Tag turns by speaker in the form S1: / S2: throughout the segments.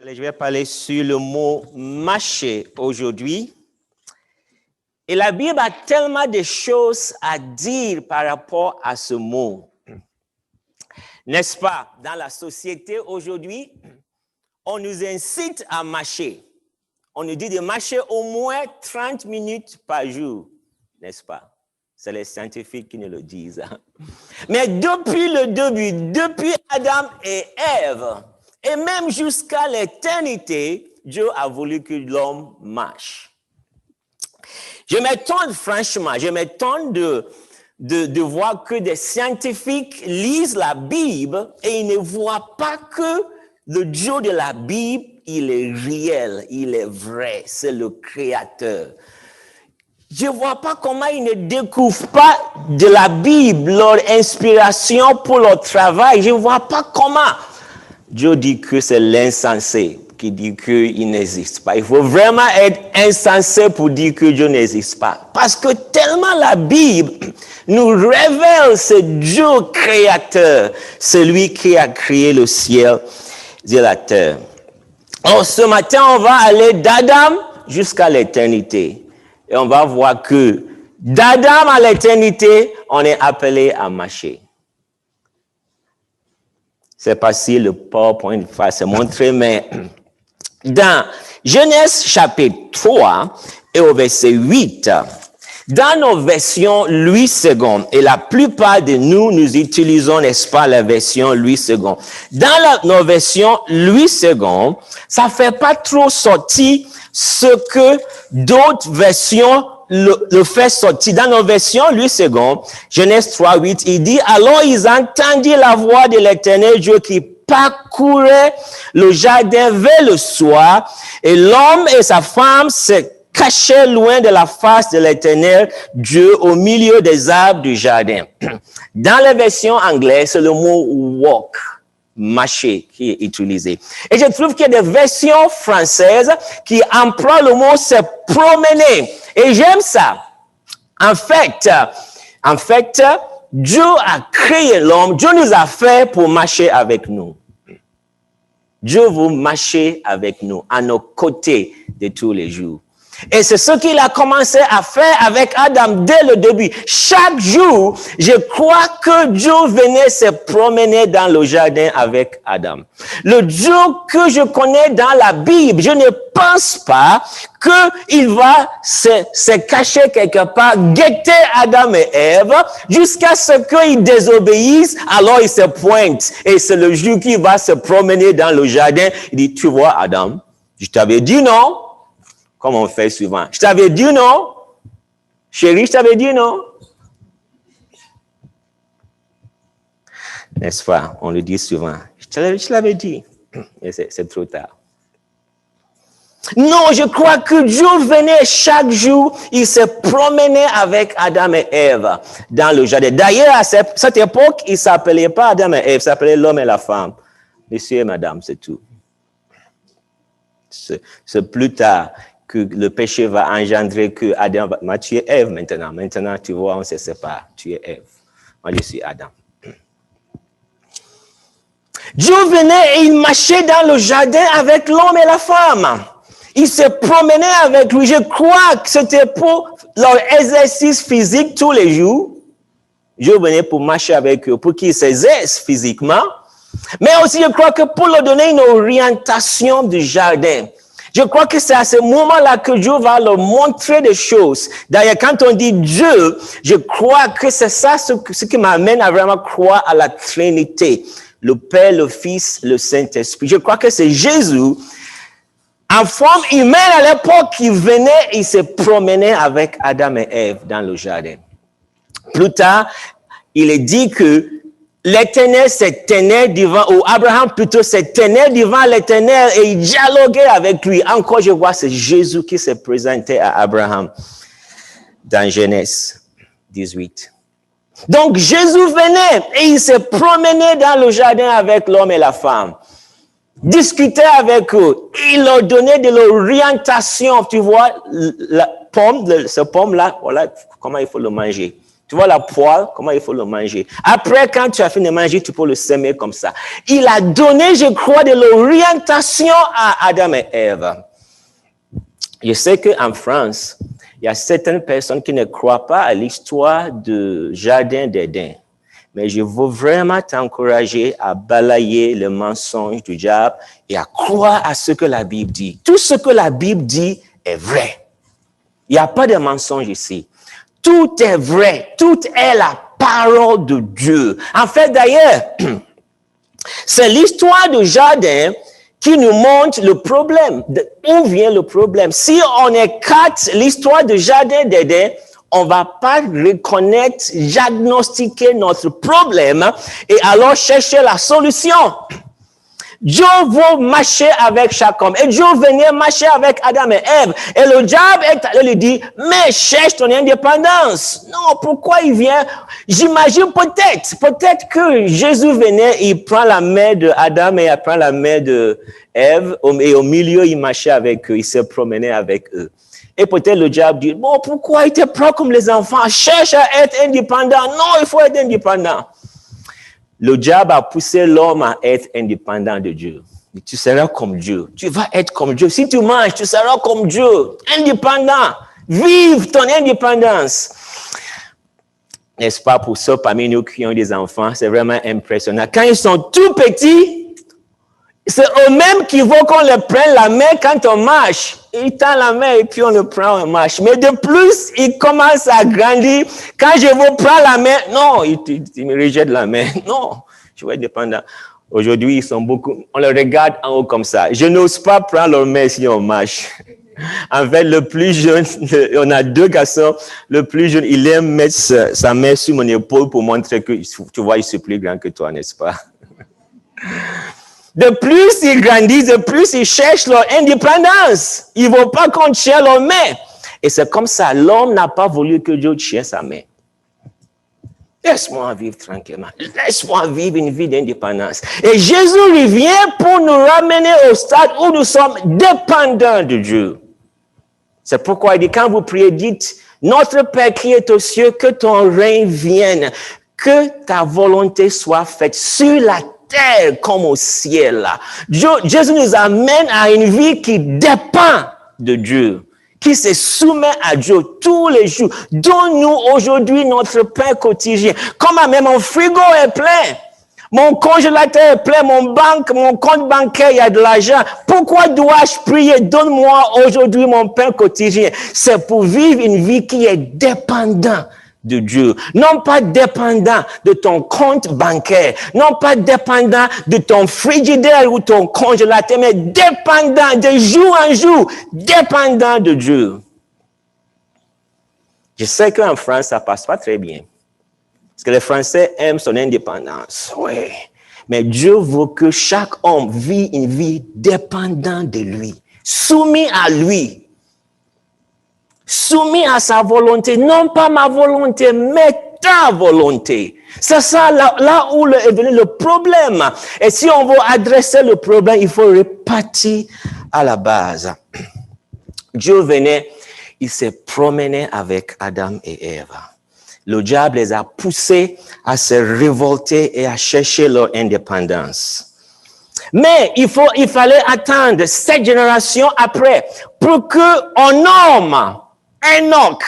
S1: Je vais parler sur le mot marcher aujourd'hui. Et la Bible a tellement de choses à dire par rapport à ce mot. N'est-ce pas? Dans la société aujourd'hui, on nous incite à marcher. On nous dit de marcher au moins 30 minutes par jour. N'est-ce pas? C'est les scientifiques qui nous le disent. Mais depuis le début, depuis Adam et Ève, et même jusqu'à l'éternité, Dieu a voulu que l'homme marche. Je m'étonne franchement, de voir que des scientifiques lisent la Bible et ils ne voient pas que le Dieu de la Bible, il est réel, il est vrai, c'est le Créateur. Je ne vois pas comment ils ne découvrent pas de la Bible leur inspiration pour leur travail. Je ne vois pas comment. Dieu dit que c'est l'insensé qui dit qu'il n'existe pas. Il faut vraiment être insensé pour dire que Dieu n'existe pas. Parce que tellement la Bible nous révèle ce Dieu créateur, celui qui a créé le ciel et la terre. Alors ce matin, on va aller d'Adam jusqu'à l'éternité. Et on va voir que d'Adam à l'éternité, on est appelé à marcher. C'est pas si le PowerPoint va se montrer, mais dans Genèse chapitre 3 et au verset 8, dans nos versions Louis II, et la plupart de nous utilisons, n'est-ce pas, la version Louis II. Dans nos versions Louis II, ça fait pas trop sortir ce que d'autres versions le fait sortir. Dans nos versions Louis II, Genèse 3, 8, il dit, alors ils entendirent la voix de l'Éternel Dieu qui parcourait le jardin vers le soir, et l'homme et sa femme se cachaient loin de la face de l'Éternel Dieu au milieu des arbres du jardin. Dans la version anglaise, c'est le mot walk, marcher, qui est utilisé. Et je trouve qu'il y a des versions françaises qui emploient le mot se promener. Et j'aime ça. En fait, Dieu a créé l'homme, Dieu nous a fait pour marcher avec nous. Dieu veut marcher avec nous, à nos côtés de tous les jours. Et c'est ce qu'il a commencé à faire avec Adam dès le début. Chaque jour, je crois que Dieu venait se promener dans le jardin avec Adam. Le Dieu que je connais dans la Bible, je ne pense pas qu'il va se cacher quelque part, guetter Adam et Ève, jusqu'à ce qu'ils désobéissent, alors il se pointe. Et c'est le jour qu'il va se promener dans le jardin. Il dit, tu vois Adam, je t'avais dit non. Comme on fait souvent. Je t'avais dit non. Chérie, je t'avais dit non. N'est-ce pas? On le dit souvent. Je l'avais dit. Mais c'est trop tard. Non, je crois que Dieu venait chaque jour, il se promenait avec Adam et Ève dans le jardin. D'ailleurs, à cette époque, il ne s'appelait pas Adam et Ève, il s'appelait l'homme et la femme. Monsieur et madame, c'est tout. C'est plus tard que le péché va engendrer que Adam va... Tu es Ève maintenant. Maintenant, tu vois, on se sépare. Tu es Ève. Moi, je suis Adam. Dieu venait et il marchait dans le jardin avec l'homme et la femme. Il se promenait avec lui. Je crois que c'était pour leur exercice physique tous les jours. Dieu venait pour marcher avec eux, pour qu'ils s'exercent physiquement. Mais aussi, je crois que pour leur donner une orientation du jardin. Je crois que c'est à ce moment-là que Dieu va leur montrer des choses. D'ailleurs, quand on dit Dieu, je crois que c'est ça ce qui m'amène à vraiment croire à la Trinité. Le Père, le Fils, le Saint-Esprit. Je crois que c'est Jésus, en forme humaine à l'époque, qui venait et se promenait avec Adam et Ève dans le jardin. Plus tard, il est dit que l'Éternel se tenait devant, ou Abraham plutôt se tenait devant l'Éternel et il dialoguait avec lui. Encore, je vois, c'est Jésus qui se présentait à Abraham dans Genèse 18. Donc, Jésus venait et il se promenait dans le jardin avec l'homme et la femme. Discutait avec eux. Il leur donnait de l'orientation. Tu vois, la pomme, ce pomme-là, voilà comment il faut le manger. Tu vois la poêle, comment il faut le manger. Après, quand tu as fini de manger, tu peux le semer comme ça. Il a donné, je crois, de l'orientation à Adam et Ève. Je sais qu'en France, il y a certaines personnes qui ne croient pas à l'histoire du jardin d'Éden. Mais je veux vraiment t'encourager à balayer le mensonge du diable et à croire à ce que la Bible dit. Tout ce que la Bible dit est vrai. Il n'y a pas de mensonge ici. Tout est vrai. Tout est la parole de Dieu. En fait, d'ailleurs, c'est l'histoire du jardin qui nous montre le problème. D'où vient le problème? Si on écarte l'histoire du jardin d'Éden, on va pas reconnaître, diagnostiquer notre problème et alors chercher la solution. Dieu veut marcher avec chaque homme. Et Dieu venait marcher avec Adam et Ève. Et le diable lui dit, mais cherche ton indépendance. Non, pourquoi il vient? J'imagine peut-être que Jésus venait, il prend la main de Adam et il prend la main de Ève. Et au milieu, il marchait avec eux, il se promenait avec eux. Et peut-être le diable dit, bon, pourquoi il te prend comme les enfants? Cherche à être indépendant. Non, il faut être indépendant. Le diable a poussé l'homme à être indépendant de Dieu. Tu seras comme Dieu. Tu vas être comme Dieu. Si tu manges, tu seras comme Dieu. Indépendant. Vive ton indépendance. N'est-ce pas, pour ceux parmi nous qui ont des enfants, c'est vraiment impressionnant. Quand ils sont tout petits, c'est eux-mêmes qui vont qu'on leur prenne la main quand on marche. Ils tendent la main et puis on le prend, on marche. Mais de plus, ils commencent à grandir. Quand je vous prends la main, non, ils me rejettent la main. Non, je vais être dépendant. Aujourd'hui, ils sont beaucoup, on les regarde en haut comme ça. Je n'ose pas prendre leur main si on marche. En fait, le plus jeune, on a 2 garçons, le plus jeune, il aime mettre sa main sur mon épaule pour montrer que, tu vois, il est plus grand que toi, n'est-ce pas? De plus ils grandissent, de plus ils cherchent leur indépendance. Ils ne vont pas qu'on tient leur main. Et c'est comme ça, l'homme n'a pas voulu que Dieu tienne sa main. Laisse-moi vivre tranquillement. Laisse-moi vivre une vie d'indépendance. Et Jésus revient pour nous ramener au stade où nous sommes dépendants de Dieu. C'est pourquoi il dit, quand vous priez, dites, notre Père qui est aux cieux, que ton règne vienne, que ta volonté soit faite sur la terre comme au ciel. Jésus nous amène à une vie qui dépend de Dieu, qui se soumet à Dieu tous les jours. Donne-nous aujourd'hui notre pain quotidien. Comme même mon frigo est plein, mon congélateur est plein, mon compte bancaire, il y a de l'argent. Pourquoi dois-je prier? Donne-moi aujourd'hui mon pain quotidien. C'est pour vivre une vie qui est dépendante de Dieu. Non pas dépendant de ton compte bancaire, non pas dépendant de ton frigidaire ou ton congélateur, mais dépendant de jour en jour, dépendant de Dieu. Je sais qu'en France, ça passe pas très bien. Parce que les Français aiment son indépendance. Oui. Mais Dieu veut que chaque homme vit une vie dépendante de lui, soumis à lui. Soumis à sa volonté, non pas ma volonté, mais ta volonté. C'est ça là où est venu le problème. Et si on veut adresser le problème, il faut repartir à la base. Dieu venait, il s'est promené avec Adam et Ève. Le diable les a poussés à se révolter et à chercher leur indépendance. Mais il fallait attendre 7 générations après pour qu'un homme, Enoch,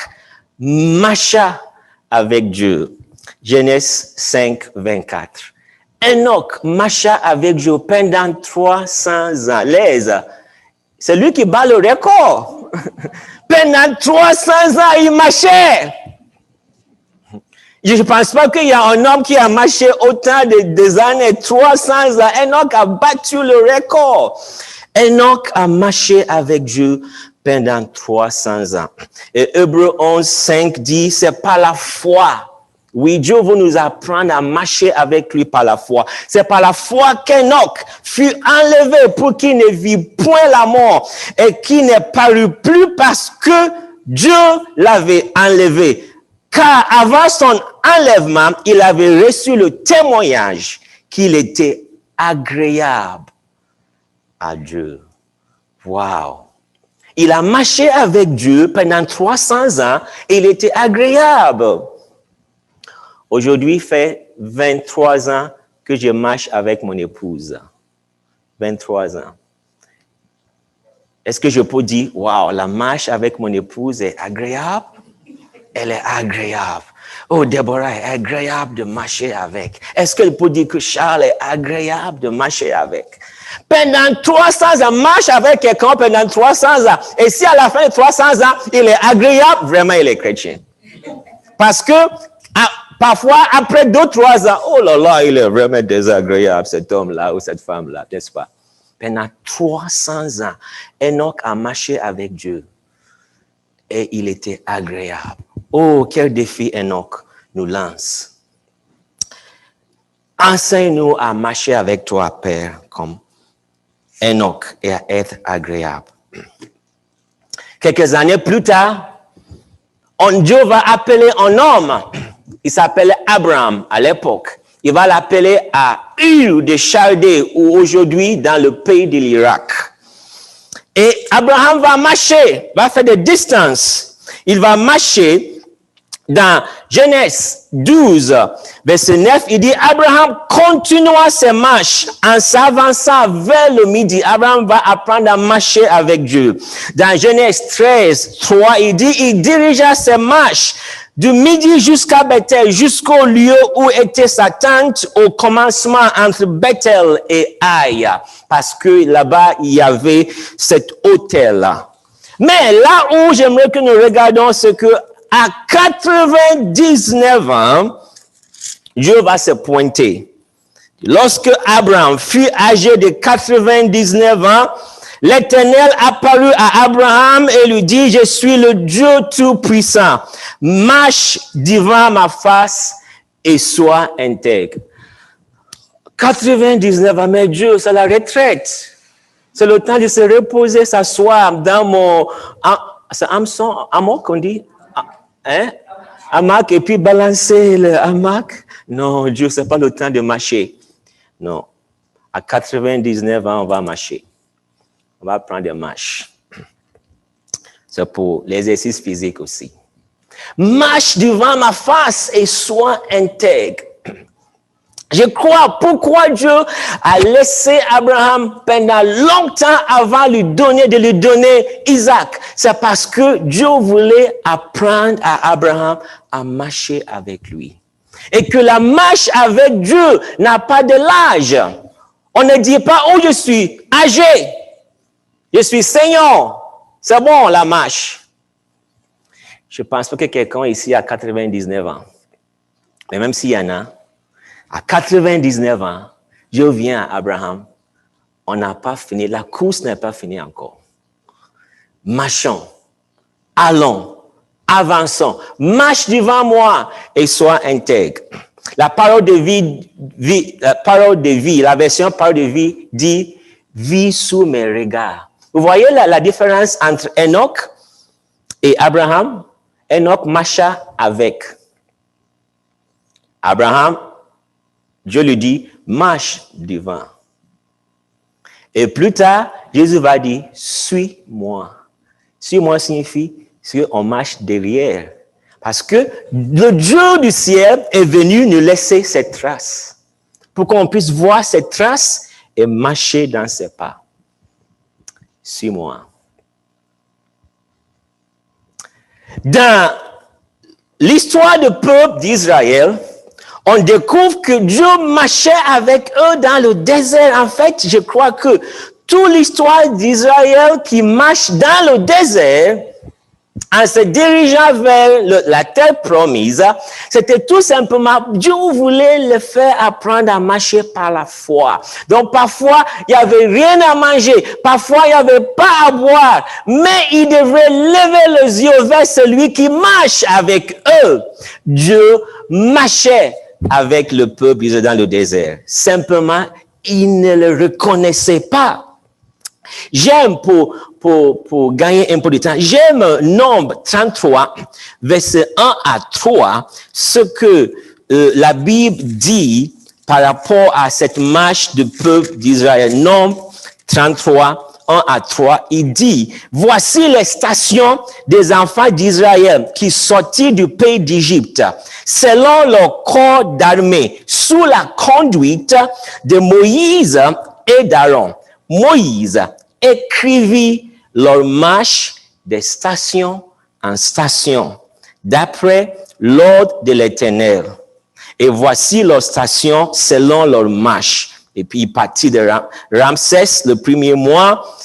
S1: marcha avec Dieu. Genèse 5, 24. Enoch marcha avec Dieu pendant 300 ans. C'est lui qui bat le record. Pendant 300 ans, il marchait. Je ne pense pas qu'il y a un homme qui a marché autant de années, 300 ans. Enoch a battu le record. Enoch a marché avec Dieu pendant 300 ans. Et Hébreux 11, 5 dit, c'est par la foi. Oui, Dieu veut nous apprendre à marcher avec lui par la foi. C'est par la foi qu'Enoch fut enlevé pour qu'il ne vit point la mort et qu'il ne parut plus parce que Dieu l'avait enlevé. Car avant son enlèvement, il avait reçu le témoignage qu'il était agréable à Dieu. Wow! Il a marché avec Dieu pendant 300 ans et il était agréable. Aujourd'hui, fait 23 ans que je marche avec mon épouse. 23 ans. Est-ce que je peux dire, waouh, la marche avec mon épouse est agréable? Elle est agréable. Oh, Déborah est agréable de marcher avec. Est-ce qu'elle peut dire que Charles est agréable de marcher avec? Pendant 300 ans, marche avec quelqu'un pendant 300 ans. Et si à la fin de 300 ans, il est agréable, vraiment, il est chrétien. Parce que, parfois, après 2-3 ans, oh là là, il est vraiment désagréable, cet homme-là ou cette femme-là, n'est-ce pas? Pendant 300 ans, Enoch a marché avec Dieu. Et il était agréable. Oh, quel défi Enoch nous lance. Enseigne-nous à marcher avec toi, Père, comme Enoch, et à être agréable. Quelques années plus tard, Dieu va appeler un homme. Il s'appelait Abraham à l'époque. Il va l'appeler à Ur de Chaldée, ou aujourd'hui dans le pays de l'Irak. Et Abraham va marcher, va faire des distances. Il va marcher dans Genèse 12, verset 9. Il dit, Abraham continua ses marches en s'avançant vers le midi. Abraham va apprendre à marcher avec Dieu. Dans Genèse 13, 3, il dit, il dirigea ses marches du midi jusqu'à Bethel, jusqu'au lieu où était sa tente au commencement entre Bethel et Aïe, parce que là-bas, il y avait cet hôtel-là. Mais là où j'aimerais que nous regardions, c'est que à 99 ans, Dieu va se pointer. Lorsque Abraham fut âgé de 99 ans, l'Éternel apparut à Abraham et lui dit, je suis le Dieu Tout-Puissant. Marche devant ma face et sois intègre. 99 ans, mais Dieu, c'est la retraite. C'est le temps de se reposer, s'asseoir dans mon... C'est hamac qu'on dit? Hein? Hamac, et puis balancer le hamac. Non, Dieu, c'est pas le temps de marcher. Non. À 99 ans, on va marcher. On va prendre des marches. C'est pour l'exercice physique aussi. Marche devant ma face et sois intègre. Je crois pourquoi Dieu a laissé Abraham pendant longtemps avant de lui donner Isaac. C'est parce que Dieu voulait apprendre à Abraham à marcher avec lui. Et que la marche avec Dieu n'a pas de l'âge. On ne dit pas, oh, je suis âgé. Je suis senior. C'est bon, la marche. Je pense pas que quelqu'un ici a 99 ans. Mais même s'il y en a, à 99 ans, Dieu vient à Abraham. On n'a pas fini. La course n'est pas finie encore. Marchons. Allons. Avançons. Marche devant moi et sois intègre. La parole de vie, la version parole de vie dit, vis sous mes regards. Vous voyez la différence entre Enoch et Abraham? Enoch marcha avec. Abraham, Dieu lui dit, marche devant. Et plus tard, Jésus va dire, suis-moi. Suis-moi signifie qu'on marche derrière. Parce que le Dieu du ciel est venu nous laisser cette trace. Pour qu'on puisse voir cette trace et marcher dans ses pas. Suis-moi. Dans l'histoire du peuple d'Israël, on découvre que Dieu marchait avec eux dans le désert. En fait, je crois que toute l'histoire d'Israël qui marche dans le désert, en se dirigeant vers la terre promise, c'était tout simplement, Dieu voulait le faire apprendre à marcher par la foi. Donc parfois, il n'y avait rien à manger, parfois il n'y avait pas à boire, mais ils devraient lever les yeux vers celui qui marche avec eux. Dieu marchait avec le peuple dans le désert. Simplement, ils ne le reconnaissaient pas. J'aime, pour gagner un peu de temps, j'aime Nombre 33, verset 1 à 3, ce que la Bible dit par rapport à cette marche du peuple d'Israël. Nombre 33, 1 à 3, il dit, voici les stations des enfants d'Israël qui sortirent du pays d'Égypte, selon leur corps d'armée, sous la conduite de Moïse et d'Aaron. Moïse écrivit leur marche des stations en station, d'après l'ordre de l'Éternel. Et voici leurs stations selon leur marche. Et puis, il partit de Ramsès le premier mois,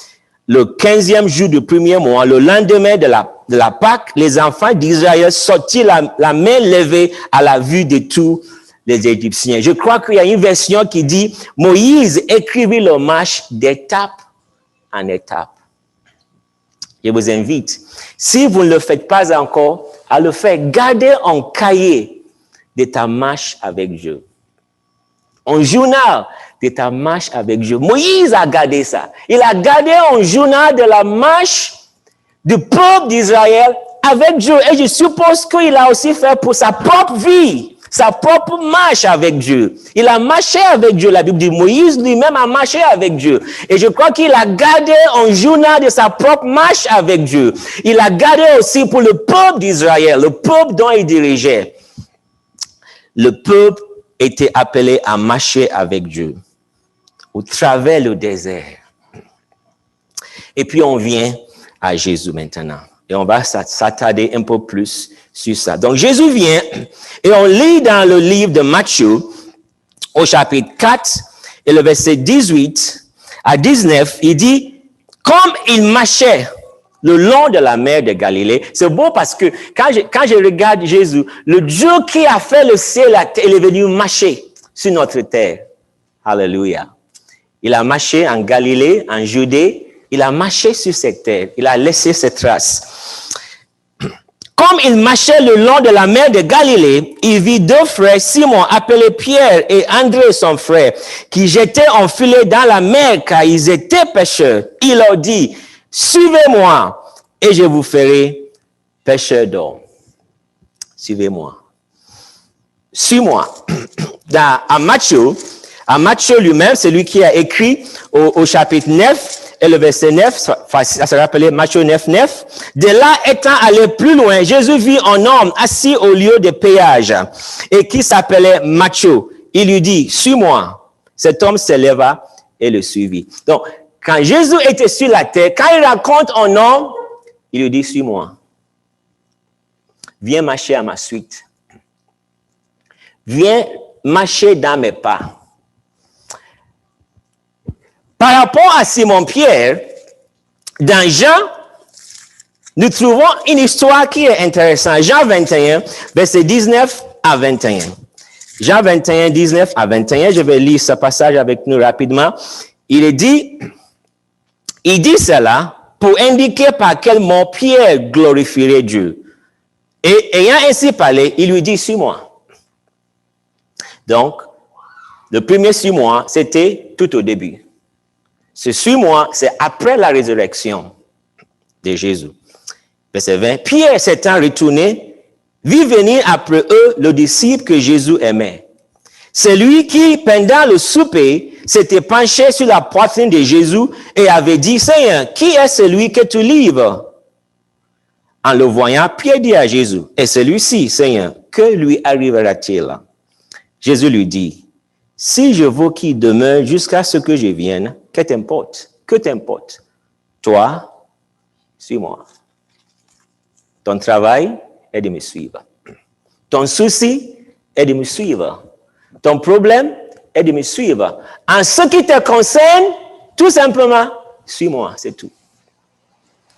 S1: le 15e jour du premier mois, le lendemain de la Pâque, les enfants d'Israël sortirent la main levée à la vue de tous les Égyptiens. Je crois qu'il y a une version qui dit, Moïse écrivit leur marche d'étape en étape. Je vous invite, si vous ne le faites pas encore, à le faire. Gardez un cahier de ta marche avec Dieu. Un journal de ta marche avec Dieu. Moïse a gardé ça. Il a gardé un journal de la marche du peuple d'Israël avec Dieu. Et je suppose qu'il a aussi fait pour sa propre vie, sa propre marche avec Dieu. Il a marché avec Dieu. La Bible dit Moïse lui-même a marché avec Dieu. Et je crois qu'il a gardé un journal de sa propre marche avec Dieu. Il a gardé aussi pour le peuple d'Israël, le peuple dont il dirigeait. Le peuple était appelé à marcher avec Dieu au travers le désert. Et puis on vient à Jésus maintenant. Et on va s'attarder un peu plus sur ça. Donc Jésus vient et on lit dans le livre de Matthieu au chapitre 4 et le verset 18 à 19, il dit, comme il marchait le long de la mer de Galilée, c'est beau parce que quand je regarde Jésus, le Dieu qui a fait le ciel et la terre, il est venu marcher sur notre terre. Alléluia. Il a marché en Galilée, en Judée, il a marché sur cette terre, il a laissé ses traces. Comme il marchait le long de la mer de Galilée, il vit deux frères, Simon, appelé Pierre, et André, son frère, qui jetaient un filet dans la mer, car ils étaient pêcheurs. Il leur dit, suivez-moi, et je vous ferai pêcheurs d'hommes. Suivez-moi. Suis-moi. À Matthieu lui-même, c'est lui qui a écrit au chapitre 9, et le verset 9, ça se rappelait Matthieu 9, 9. De là, étant allé plus loin, Jésus vit un homme assis au lieu de péage, et qui s'appelait Matthieu. Il lui dit, suis-moi. Cet homme se leva et le suivit. Donc, quand Jésus était sur la terre, quand il raconte un homme, il lui dit, suis-moi. Viens marcher à ma suite. Viens marcher dans mes pas. Par rapport à Simon-Pierre, dans Jean, nous trouvons une histoire qui est intéressante. Jean 21, verset 19 à 21. Jean 21, 19 à 21, je vais lire ce passage avec nous rapidement. Il dit cela pour indiquer par quel mot Pierre glorifierait Dieu. Et ayant ainsi parlé, il lui dit, suis-moi. Donc, le premier suis-moi, c'était tout au début. Ce suis-moi, c'est après la résurrection de Jésus. Verset 20. Pierre s'étant retourné, vit venir après eux le disciple que Jésus aimait. C'est lui qui, pendant le souper, s'était penché sur la poitrine de Jésus et avait dit, Seigneur, qui est celui que tu livres? En le voyant, Pierre dit à Jésus, et celui-ci, Seigneur, que lui arrivera-t-il? Jésus lui dit, si je veux qu'il demeure jusqu'à ce que je vienne, que t'importe? Que t'importe? Toi, suis-moi. Ton travail est de me suivre. Ton souci est de me suivre. Ton problème est de me suivre. En ce qui te concerne, tout simplement, suis-moi, c'est tout.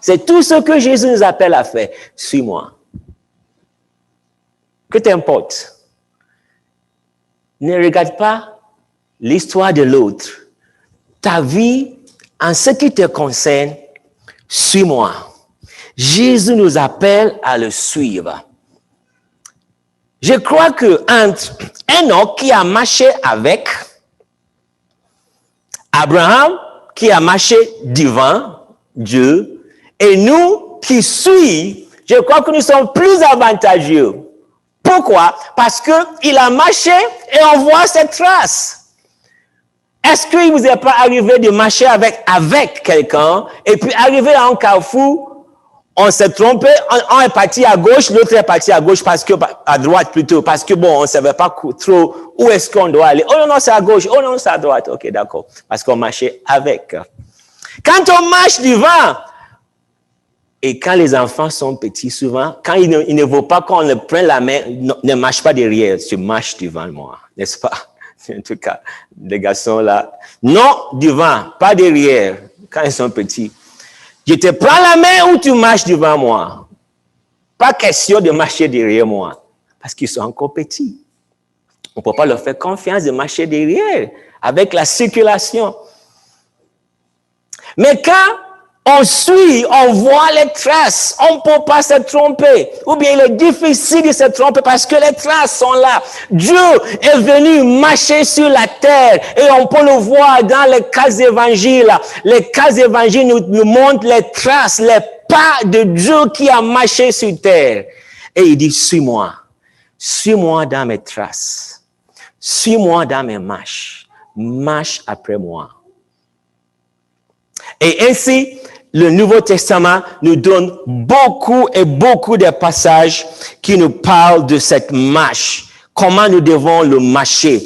S1: C'est tout ce que Jésus nous appelle à faire. Suis-moi. Que t'importe? Ne regarde pas l'histoire de l'autre. Ta vie, en ce qui te concerne, suis-moi. Jésus nous appelle à le suivre. Je crois que entre Enoch qui a marché avec Abraham, qui a marché devant Dieu, et nous qui suivons, je crois que nous sommes plus avantageux. Pourquoi? Parce qu'il a marché et on voit ses traces. Est-ce qu'il vous est pas arrivé de marcher avec quelqu'un et puis arriver à un carrefour, on s'est trompé, on est parti à gauche, l'autre est parti à gauche à droite plutôt, parce que bon, on savait pas trop où est-ce qu'on doit aller. Oh non, c'est à gauche, oh non, c'est à droite. Ok, d'accord. Parce qu'on marchait avec. Quand on marche devant, et quand les enfants sont petits, souvent, quand il ne veut pas qu'on le prenne la main, ne marche pas derrière, tu marches devant moi, n'est-ce pas? En tout cas, les garçons là, non devant, pas derrière, quand ils sont petits. Je te prends la main ou tu marches devant moi. Pas question de marcher derrière moi, parce qu'ils sont encore petits. On ne peut pas leur faire confiance de marcher derrière, avec la circulation. Mais quand on suit, on voit les traces, on ne peut pas se tromper. Ou bien il est difficile de se tromper parce que les traces sont là. Dieu est venu marcher sur la terre et on peut le voir dans les 4 évangiles. Les 4 évangiles nous montrent les traces, les pas de Dieu qui a marché sur terre. Et il dit, suis-moi. Suis-moi dans mes traces. Suis-moi dans mes marches. Marche après moi. Et ainsi, le Nouveau Testament nous donne beaucoup et beaucoup de passages qui nous parlent de cette marche. Comment nous devons le marcher.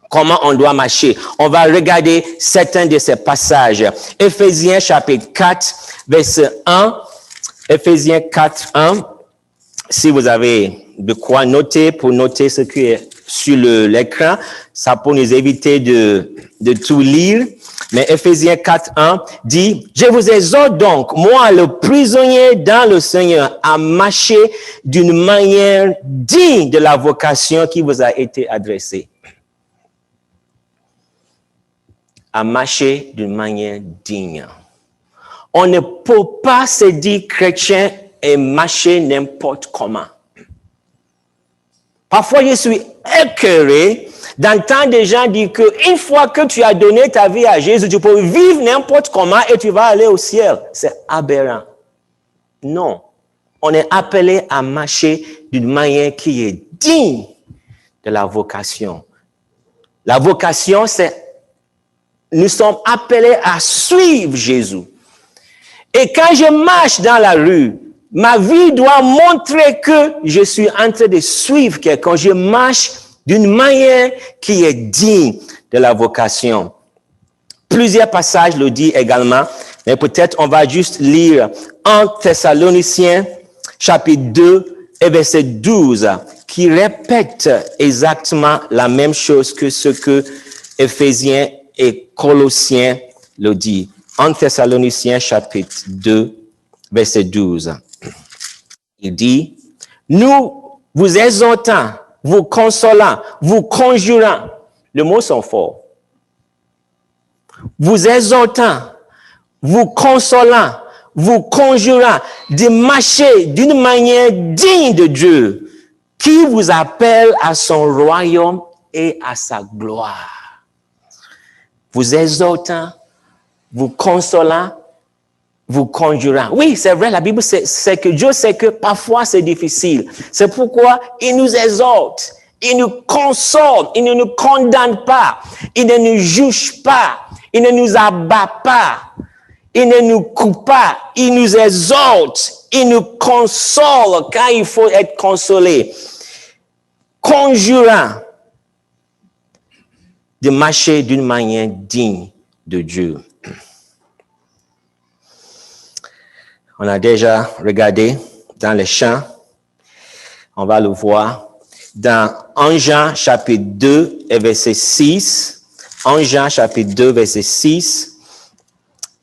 S1: Comment on doit marcher. On va regarder certains de ces passages. Éphésiens chapitre 4, verset 1. Éphésiens 4, 1. Si vous avez de quoi noter, pour noter ce qui est sur l'écran, ça peut nous éviter de tout lire. Mais Éphésiens 4, 1 dit, « Je vous exhorte donc, moi le prisonnier dans le Seigneur, à marcher d'une manière digne de la vocation qui vous a été adressée. » À marcher d'une manière digne. On ne peut pas se dire chrétien et marcher n'importe comment. Parfois, je suis écœuré d'entendre des gens dire qu'une fois que tu as donné ta vie à Jésus, tu peux vivre n'importe comment et tu vas aller au ciel. C'est aberrant. Non. On est appelé à marcher d'une manière qui est digne de la vocation. La vocation, c'est nous sommes appelés à suivre Jésus. Et quand je marche dans la rue, ma vie doit montrer que je suis en train de suivre quelqu'un. Je marche d'une manière qui est digne de la vocation. Plusieurs passages le disent également, mais peut-être on va juste lire 1 Thessaloniciens, chapitre 2 et verset 12, qui répète exactement la même chose que ce que Éphésiens et Colossiens le disent. 1 Thessaloniciens, chapitre 2, verset 12. Il dit, nous vous exhortons, vous consolant, vous conjurant. Les mots sont forts. Vous exhortant, vous consolant, vous conjurant de marcher d'une manière digne de Dieu qui vous appelle à son royaume et à sa gloire. Vous exhortant, vous consolant, vous conjurant. Oui, c'est vrai, la Bible, c'est que Dieu sait que parfois c'est difficile. C'est pourquoi il nous exhorte, il nous console, il ne nous condamne pas, il ne nous juge pas, il ne nous abat pas, il ne nous coupe pas, il nous exhorte, il nous console quand il faut être consolé. Conjurant de marcher d'une manière digne de Dieu. On a déjà regardé dans les chants, on va le voir, dans 1 Jean chapitre 2 et verset 6, 1 Jean chapitre 2 verset 6,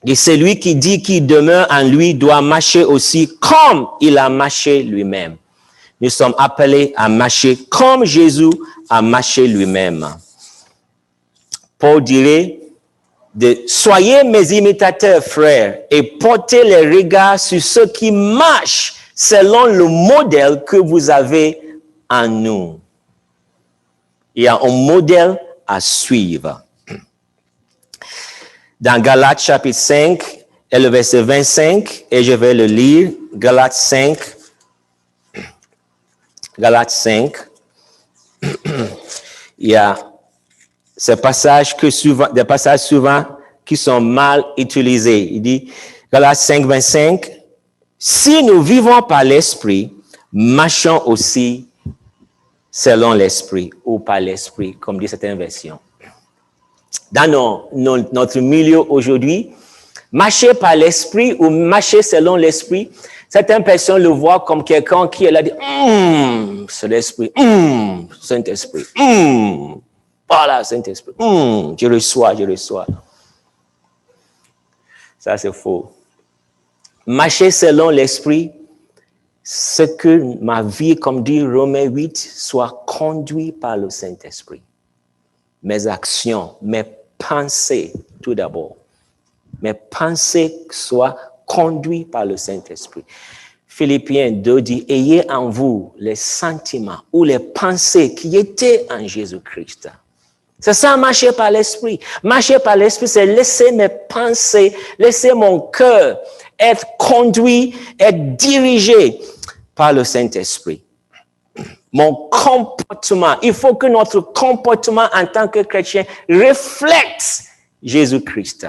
S1: et celui qui dit qu'il demeure en lui doit marcher aussi comme il a marché lui-même. Nous sommes appelés à marcher comme Jésus a marché lui-même. Paul dirait, soyez mes imitateurs, frères, et portez les regards sur ceux qui marchent selon le modèle que vous avez en nous. Il y a un modèle à suivre. Dans Galates chapitre 5 et le verset 25, et je vais le lire, Galates 5, il y a des passages souvent qui sont mal utilisés. Il dit, Galates 5, 25, si nous vivons par l'esprit, marchons aussi selon l'esprit ou par l'esprit, comme dit certaines versions. Dans notre milieu aujourd'hui, marcher par l'esprit ou marcher selon l'esprit, certaines personnes le voient comme quelqu'un qui est là, dit, c'est l'esprit, Saint-Esprit, voilà, Saint-Esprit, je reçois. Ça, c'est faux. Marcher selon l'esprit, c'est que ma vie, comme dit Romains 8, soit conduite par le Saint-Esprit. Mes actions, mes pensées, tout d'abord. Mes pensées soient conduites par le Saint-Esprit. Philippiens 2 dit, ayez en vous les sentiments ou les pensées qui étaient en Jésus-Christ. C'est ça, marcher par l'esprit. Marcher par l'esprit, c'est laisser mes pensées, laisser mon cœur être conduit, être dirigé par le Saint-Esprit. Mon comportement, il faut que notre comportement en tant que chrétien reflète Jésus-Christ.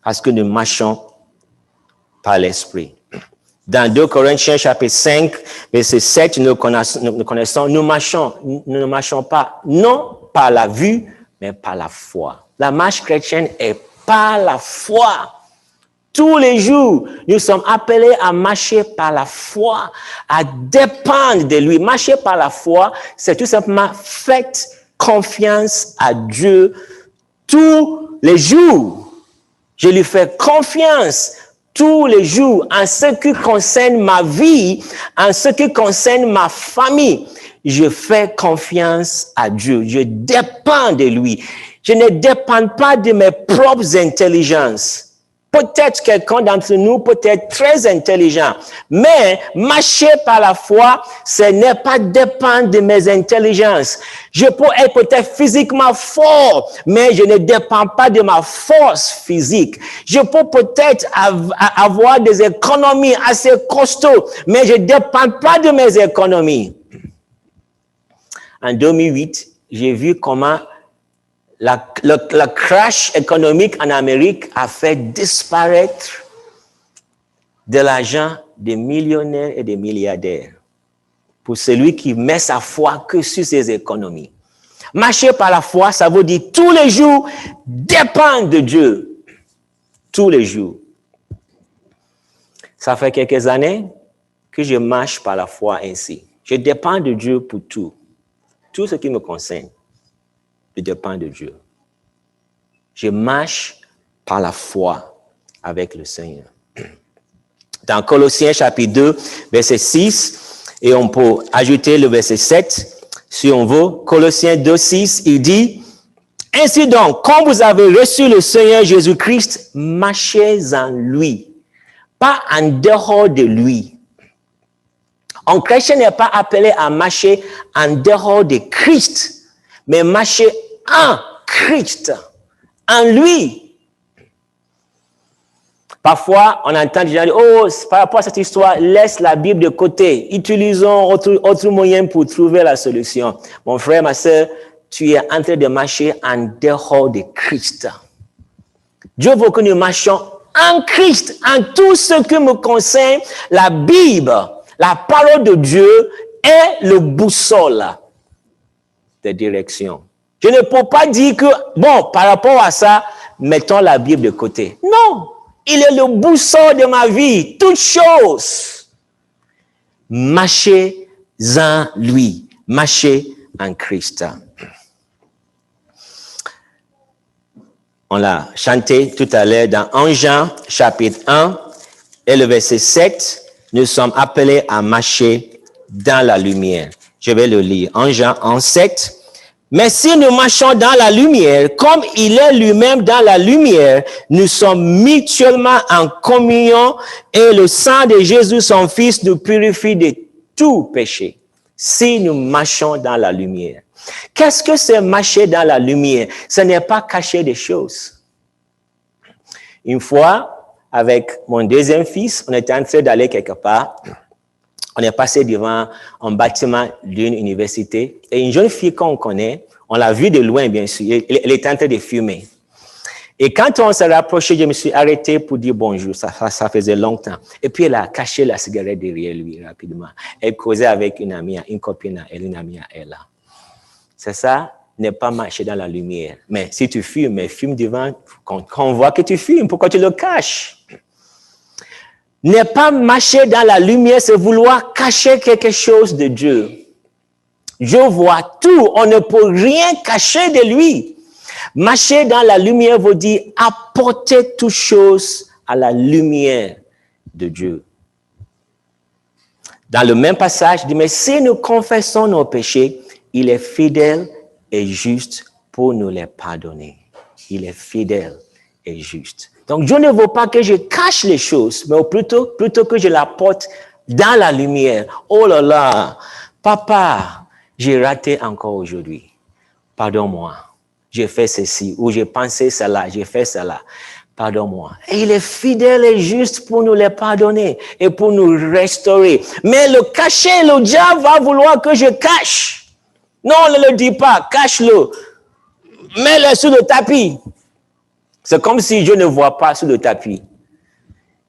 S1: Parce que nous marchons par l'esprit. Dans 2 Corinthiens chapitre 5, verset 7, nous ne marchons pas, non par la vue, mais par la foi. La marche chrétienne est par la foi. Tous les jours, nous sommes appelés à marcher par la foi, à dépendre de lui. Marcher par la foi, c'est tout simplement faire confiance à Dieu tous les jours. Je lui fais confiance tous les jours en ce qui concerne ma vie, en ce qui concerne ma famille. Je fais confiance à Dieu. Je dépends de lui. Je ne dépends pas de mes propres intelligences. Peut-être quelqu'un d'entre nous peut être très intelligent, mais marcher par la foi, ce n'est pas dépendre de mes intelligences. Je peux être peut-être physiquement fort, mais je ne dépends pas de ma force physique. Je peux peut-être avoir des économies assez costauds, mais je ne dépends pas de mes économies. En 2008, j'ai vu comment le crash économique en Amérique a fait disparaître de l'argent des millionnaires et des milliardaires pour celui qui met sa foi que sur ses économies. Marcher par la foi, ça veut dire tous les jours dépendre de Dieu. Tous les jours. Ça fait quelques années que je marche par la foi ainsi. Je dépends de Dieu pour tout. Tout ce qui me concerne. Je dépends de Dieu. Je marche par la foi avec le Seigneur. Dans Colossiens chapitre 2, verset 6, et on peut ajouter le verset 7, si on veut. Colossiens 2, 6, il dit, « Ainsi donc, quand vous avez reçu le Seigneur Jésus-Christ, marchez en lui, pas en dehors de lui. » Un chrétien n'est pas appelé à marcher en dehors de Christ, mais marcher en Christ, en lui. Parfois, on entend des gens dire, oh, par rapport à cette histoire, laisse la Bible de côté. Utilisons autre moyen pour trouver la solution. Mon frère, ma soeur, tu es en train de marcher en dehors de Christ. Dieu veut que nous marchions en Christ, en tout ce qui me concerne. La Bible, la parole de Dieu est le boussole de direction. Je ne peux pas dire que, bon, par rapport à ça, mettons la Bible de côté. Non, il est le boussole de ma vie, toutes choses. Marchez en lui, marchez en Christ. On l'a chanté tout à l'heure dans 1 Jean, chapitre 1, et le verset 7, nous sommes appelés à marcher dans la lumière. Je vais le lire. 1 Jean 1, 7. Mais si nous marchons dans la lumière, comme il est lui-même dans la lumière, nous sommes mutuellement en communion et le sang de Jésus, son Fils, nous purifie de tout péché. Si nous marchons dans la lumière. Qu'est-ce que c'est marcher dans la lumière? Ce n'est pas cacher des choses. Une fois, avec mon deuxième fils, on était en train d'aller quelque part. On est passé devant un bâtiment d'une université et une jeune fille qu'on connaît, on l'a vue de loin, bien sûr, elle était en train de fumer. Et quand on s'est rapproché, je me suis arrêté pour dire bonjour, ça faisait longtemps. Et puis elle a caché la cigarette derrière lui rapidement. Elle causait avec une amie, une copine à elle, une amie à elle. C'est ça, n'est pas marcher dans la lumière. Mais si tu fumes, mais fume devant, qu'on voit que tu fumes, pourquoi tu le caches? N'est pas marcher dans la lumière, c'est vouloir cacher quelque chose de Dieu. Dieu voit tout, on ne peut rien cacher de lui. Marcher dans la lumière veut dire apporter toute chose à la lumière de Dieu. Dans le même passage, il dit, mais si nous confessons nos péchés, il est fidèle et juste pour nous les pardonner. Il est fidèle et juste. Donc, Dieu ne veut pas que je cache les choses, mais plutôt que je l'apporte dans la lumière. Oh là là, papa, j'ai raté encore aujourd'hui. Pardonne-moi. J'ai fait ceci, ou j'ai pensé cela, j'ai fait cela. Pardonne-moi. Et il est fidèle et juste pour nous les pardonner et pour nous restaurer. Mais le cacher, le diable va vouloir que je cache. Non, ne le dis pas, cache-le. Mets-le sous le tapis. C'est comme si Dieu ne voit pas sous le tapis.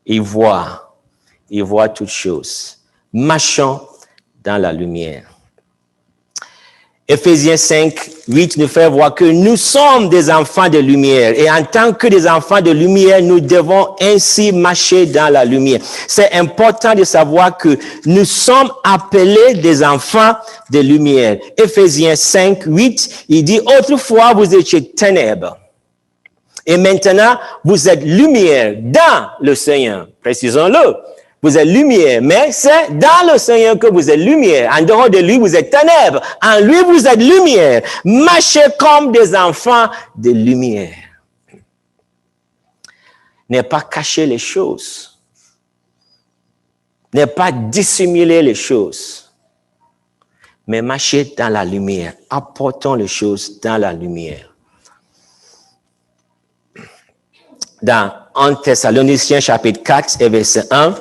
S1: Il voit toutes choses. Marchons dans la lumière. Éphésiens 5, 8 nous fait voir que nous sommes des enfants de lumière. Et en tant que des enfants de lumière, nous devons ainsi marcher dans la lumière. C'est important de savoir que nous sommes appelés des enfants de lumière. Éphésiens 5, 8, il dit, autrefois vous étiez ténèbres. Et maintenant, vous êtes lumière dans le Seigneur. Précisons-le. Vous êtes lumière, mais c'est dans le Seigneur que vous êtes lumière. En dehors de lui, vous êtes ténèbres. En lui, vous êtes lumière. Marchez comme des enfants de lumière. Ne pas cacher les choses. Ne pas dissimuler les choses. Mais marchez dans la lumière. Apportons les choses dans la lumière. Dans 1 Thessaloniciens chapitre 4 et verset 1,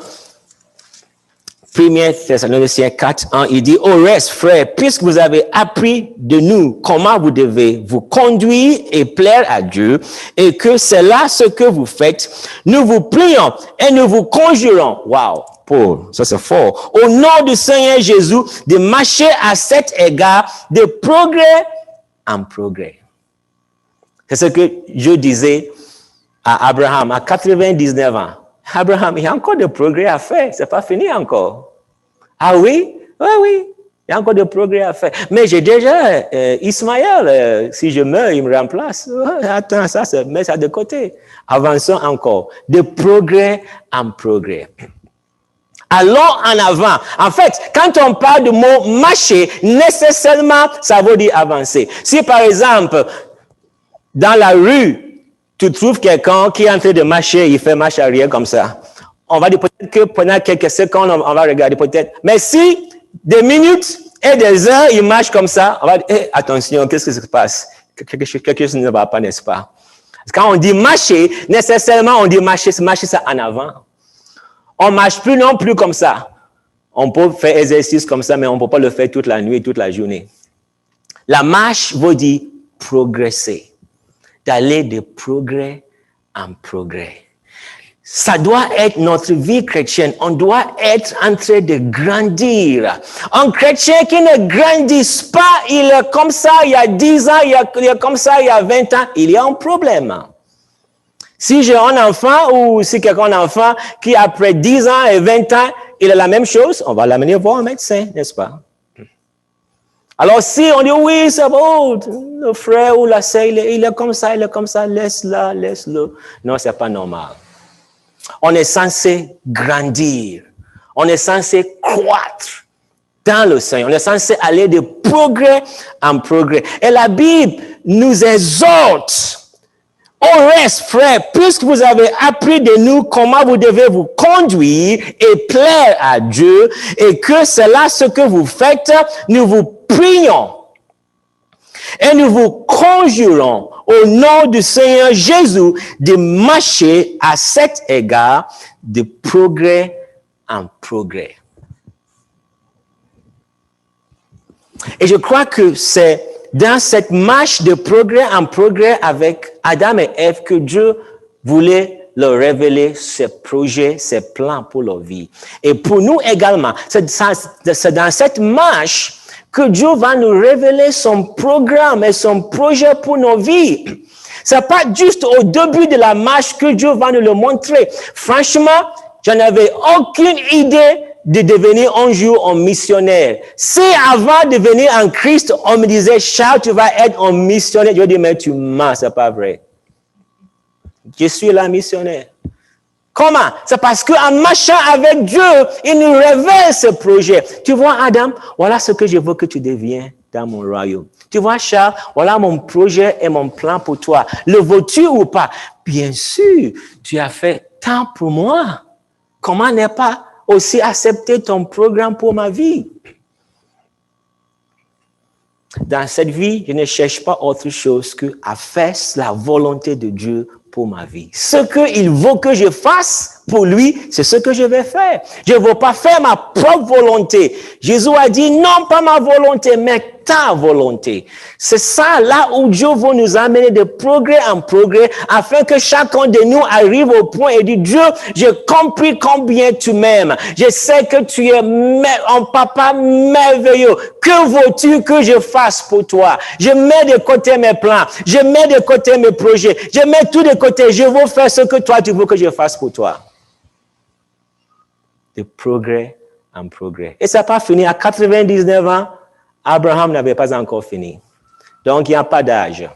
S1: 1 Thessaloniciens 4, 1, il dit, au reste, frères, puisque vous avez appris de nous comment vous devez vous conduire et plaire à Dieu, et que c'est là ce que vous faites, nous vous prions et nous vous conjurons. Wow, Paul, ça c'est fort. Au nom du Seigneur Jésus, de marcher à cet égard de progrès en progrès. C'est ce que Dieu disait à Abraham à 99 ans. Abraham, il y a encore de progrès à faire. C'est pas fini encore. Ah oui? Oui. Il y a encore de progrès à faire. Mais j'ai déjà Ismaël. Si je meurs, il me remplace. Attends, mets ça de côté. Avançons encore. De progrès en progrès. Allons en avant. En fait, quand on parle du mot marcher, nécessairement, ça veut dire avancer. Si par exemple, dans la rue, tu trouves quelqu'un qui est en train de marcher, il fait marche arrière comme ça. On va dire peut-être que pendant quelques secondes, on va regarder peut-être. Mais si des minutes et des heures, il marche comme ça, on va dire, attention, qu'est-ce qui se passe? Quelque chose ne va pas, n'est-ce pas? Quand on dit marcher, nécessairement, on dit marcher ça en avant. On ne marche plus non plus comme ça. On peut faire exercice comme ça, mais on ne peut pas le faire toute la nuit, toute la journée. La marche veut dire progresser. D'aller de progrès en progrès. Ça doit être notre vie chrétienne. On doit être en train de grandir. Un chrétien qui ne grandit pas, il est comme ça il y a 10 ans, il est comme ça il y a 20 ans, il y a un problème. Si j'ai un enfant ou si quelqu'un a un enfant qui après 10 ans et 20 ans, il a la même chose, on va l'amener voir un médecin, n'est-ce pas? Alors si on dit oui, c'est bon, le frère ou la sœur, il est comme ça, laisse-le. Non, c'est pas normal. On est censé grandir. On est censé croître dans le Seigneur. On est censé aller de progrès en progrès. Et la Bible nous exhorte. Au reste, frères, puisque vous avez appris de nous comment vous devez vous conduire et plaire à Dieu, et que c'est là ce que vous faites, nous vous prions et nous vous conjurons au nom du Seigneur Jésus de marcher à cet égard de progrès en progrès. Et je crois que c'est dans cette marche de progrès en progrès avec Adam et Ève que Dieu voulait leur révéler ses projets, ses plans pour leur vie. Et pour nous également, c'est dans cette marche que Dieu va nous révéler son programme et son projet pour nos vies. C'est pas juste au début de la marche que Dieu va nous le montrer. Franchement, j'en avais aucune idée de devenir un jour un missionnaire. Si avant de venir en Christ, on me disait, Charles, tu vas être un missionnaire, je dis, mais tu mens, c'est pas vrai. Je suis là missionnaire. Comment? C'est parce qu'en marchant avec Dieu, il nous révèle ce projet. Tu vois, Adam, voilà ce que je veux que tu deviennes dans mon royaume. Tu vois, Charles, voilà mon projet et mon plan pour toi. Le veux-tu ou pas? Bien sûr, tu as fait tant pour moi. Comment ne pas aussi accepter ton programme pour ma vie? Dans cette vie, je ne cherche pas autre chose qu'à faire la volonté de Dieu pour ma vie. Ce qu'il veut que je fasse pour lui, c'est ce que je vais faire. Je ne veux pas faire ma propre volonté. Jésus a dit, non pas ma volonté, mais ta volonté. C'est ça, là où Dieu veut nous amener de progrès en progrès, afin que chacun de nous arrive au point et dit, Dieu, j'ai compris combien tu m'aimes. Je sais que tu es un papa merveilleux. Que veux-tu que je fasse pour toi? Je mets de côté mes plans. Je mets de côté mes projets. Je mets tout de côté. Je veux faire ce que toi, tu veux que je fasse pour toi. De progrès en progrès. Et ça n'a pas fini. À 99 ans, Abraham n'avait pas encore fini. Donc, il n'y a pas d'âge.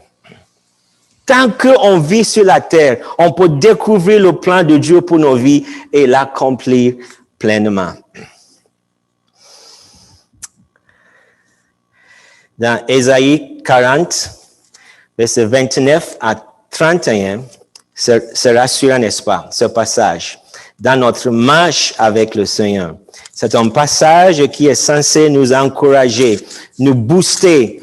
S1: Tant qu'on vit sur la terre, on peut découvrir le plan de Dieu pour nos vies et l'accomplir pleinement. Dans Ésaïe 40, versets 29 à 31, c'est rassurant, n'est-ce pas, ce passage, dans notre marche avec le Seigneur. C'est un passage qui est censé nous encourager, nous booster,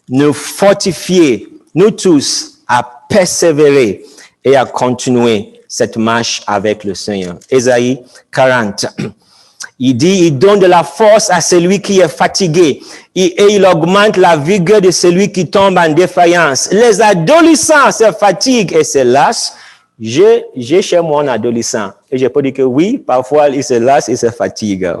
S1: nous fortifier, nous tous, à persévérer et à continuer cette marche avec le Seigneur. Ésaïe 40. Il dit, il donne de la force à celui qui est fatigué et il augmente la vigueur de celui qui tombe en défaillance. Les adolescents se fatiguent et se lassent. J'ai chez moi un adolescent et je peux dire que oui, parfois il se lasse et se fatigue.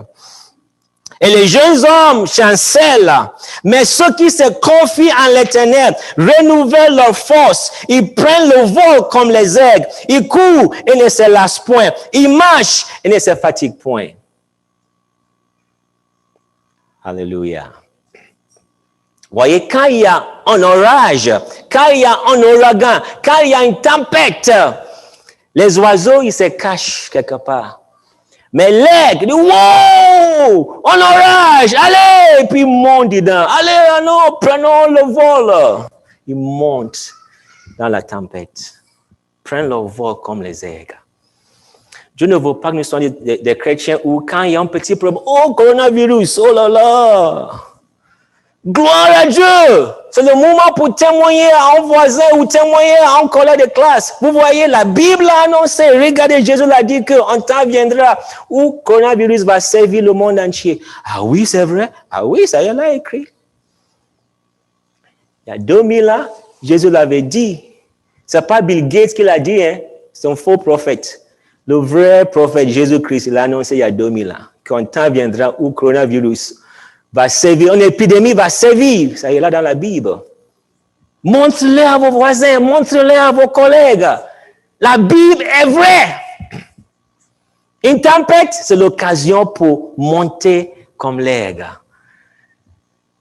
S1: Et les jeunes hommes chancellent, mais ceux qui se confient en l'Éternel renouvellent leur force. Ils prennent le vol comme les aigles. Ils courent et ne se lassent point. Ils marchent et ne se fatiguent point. Alléluia. Voyez, quand il y a un orage, quand il y a un ouragan, quand il y a une tempête, les oiseaux, ils se cachent quelque part. Mais l'aigle dit, wow, un orage, allez, et puis il monte dedans. Allez, non, prenons le vol. Ils montent dans la tempête. Prennent leur vol comme les aigles. Dieu ne veut pas que nous soyons des chrétiens où quand il y a un petit problème, oh, coronavirus, oh là là. Gloire à Dieu. C'est le moment pour témoigner à un voisin ou témoigner à un collègue de classe. Vous voyez, la Bible a annoncé, regardez, Jésus l'a dit qu'un temps viendra où le coronavirus va servir le monde entier. Ah oui, c'est vrai. Ah oui, ça y est là écrit. Il y a 2000 ans, Jésus l'avait dit. C'est pas Bill Gates qui l'a dit, hein. C'est un faux prophète. Le vrai prophète Jésus-Christ, il l'a annoncé il y a 2000 ans. Qu'un temps viendra où le coronavirus va servir, une épidémie va servir. Ça y est là dans la Bible. Montre-le à vos voisins, montre-le à vos collègues. La Bible est vraie. Une tempête, c'est l'occasion pour monter comme l'aigle.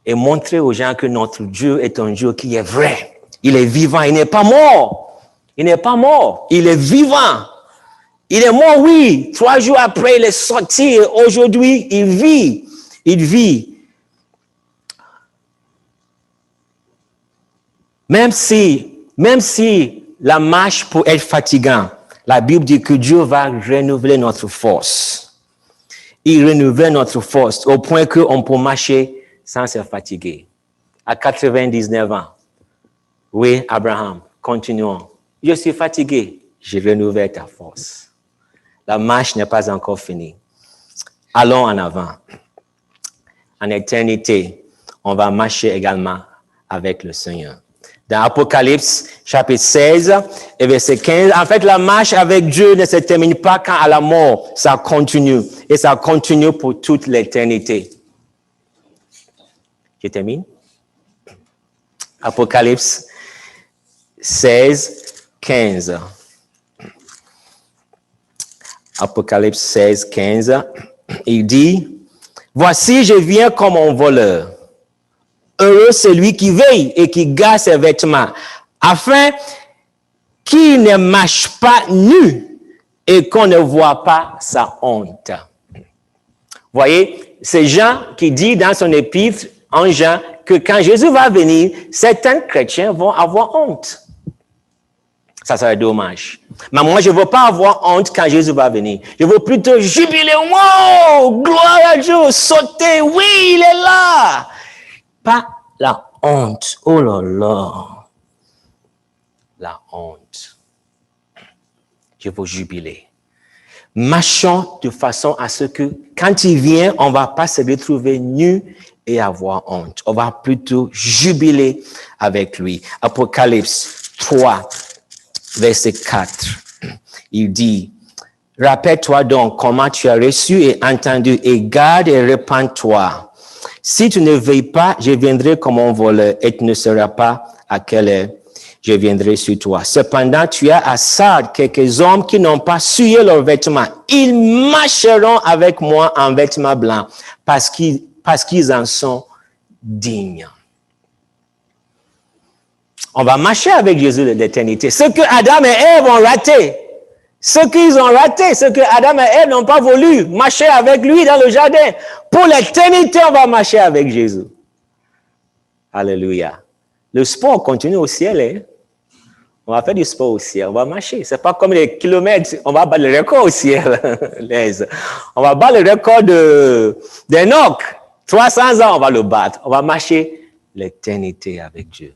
S1: Et montrer aux gens que notre Dieu est un Dieu qui est vrai. Il est vivant, il n'est pas mort. Il n'est pas mort, il est vivant. Il est mort, oui. 3 jours après, il est sorti. Aujourd'hui, il vit. Il vit. Même si la marche peut être fatigante, la Bible dit que Dieu va renouveler notre force. Il renouvelle notre force au point qu'on peut marcher sans se fatiguer. À 99 ans. Oui, Abraham, continuons. Je suis fatigué. Je renouvelle ta force. La marche n'est pas encore finie. Allons en avant. En éternité, on va marcher également avec le Seigneur. Dans Apocalypse, chapitre 16 et verset 15, en fait, la marche avec Dieu ne se termine pas quand à la mort, ça continue. Et ça continue pour toute l'éternité. Je termine. Apocalypse 16, 15. Apocalypse 16, 15. Il dit, « Voici, je viens comme un voleur. Heureux celui qui veille et qui garde ses vêtements, afin qu'il ne marche pas nu et qu'on ne voit pas sa honte. » Voyez, c'est Jean qui dit dans son épître, en Jean, que quand Jésus va venir, certains chrétiens vont avoir honte. Ça serait dommage. Mais moi, je ne veux pas avoir honte quand Jésus va venir. Je veux plutôt jubiler. Wow! Gloire à Dieu! Sauter! Oui, il est là! Pas la honte. Oh là là! La honte. Je veux jubiler. Marchons de façon à ce que, quand il vient, on ne va pas se retrouver nus et avoir honte. On va plutôt jubiler avec lui. Apocalypse 3, verset 4. Il dit, « Rappelle-toi donc comment tu as reçu et entendu, et garde et répands-toi. Si tu ne veilles pas, je viendrai comme un voleur, et tu ne sauras pas à quelle heure je viendrai sur toi. Cependant, tu as à Sardes quelques hommes qui n'ont pas souillé leurs vêtements. Ils marcheront avec moi en vêtements blancs, parce qu'ils en sont dignes. » On va marcher avec Jésus de l'éternité. Ce que Adam et Ève ont raté, ce qu'ils ont raté, ce que Adam et Ève n'ont pas voulu marcher avec lui dans le jardin. Pour l'éternité, on va marcher avec Jésus. Alléluia. Le sport continue au ciel. Hein? On va faire du sport au ciel. On va marcher. Ce n'est pas comme les kilomètres. On va battre le record au ciel. On va battre le record d'Enoch. 300 ans, on va le battre. On va marcher l'éternité avec Dieu.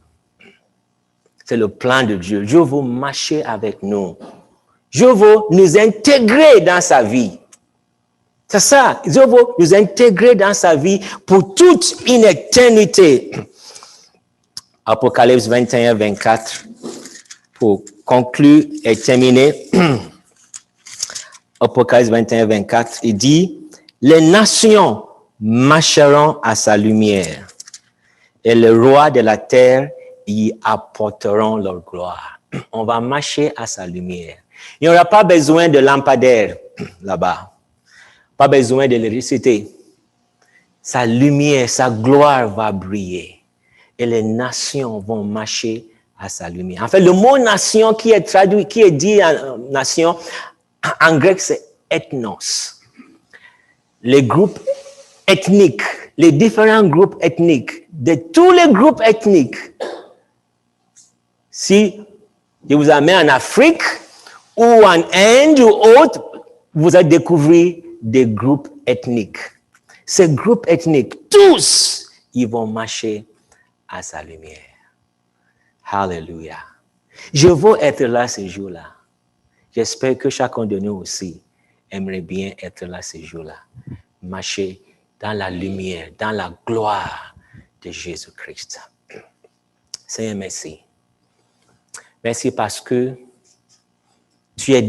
S1: C'est le plan de Dieu. Dieu veut marcher avec nous. Dieu veut nous intégrer dans sa vie. C'est ça. Dieu veut nous intégrer dans sa vie pour toute une éternité. Apocalypse 21, 24. Pour conclure et terminer. Apocalypse 21, 24. Il dit, « Les nations marcheront à sa lumière, et les rois de la terre y apporteront leur gloire. » On va marcher à sa lumière. Il n'y aura pas besoin de lampadaire là-bas. Pas besoin de l'électricité. Sa lumière, sa gloire va briller. Et les nations vont marcher à sa lumière. En fait, le mot nation qui est traduit, qui est dit en nation, en grec, c'est ethnos. Les groupes ethniques, les différents groupes ethniques, de tous les groupes ethniques. Si je vous amène en Afrique ou en Inde ou autre, vous allez découvrir des groupes ethniques. Ces groupes ethniques, tous, ils vont marcher à sa lumière. Alléluia. Je veux être là ce jour-là. J'espère que chacun de nous aussi aimerait bien être là ce jour-là. Marcher dans la lumière, dans la gloire de Jésus-Christ. Seigneur, merci. Merci parce que tu es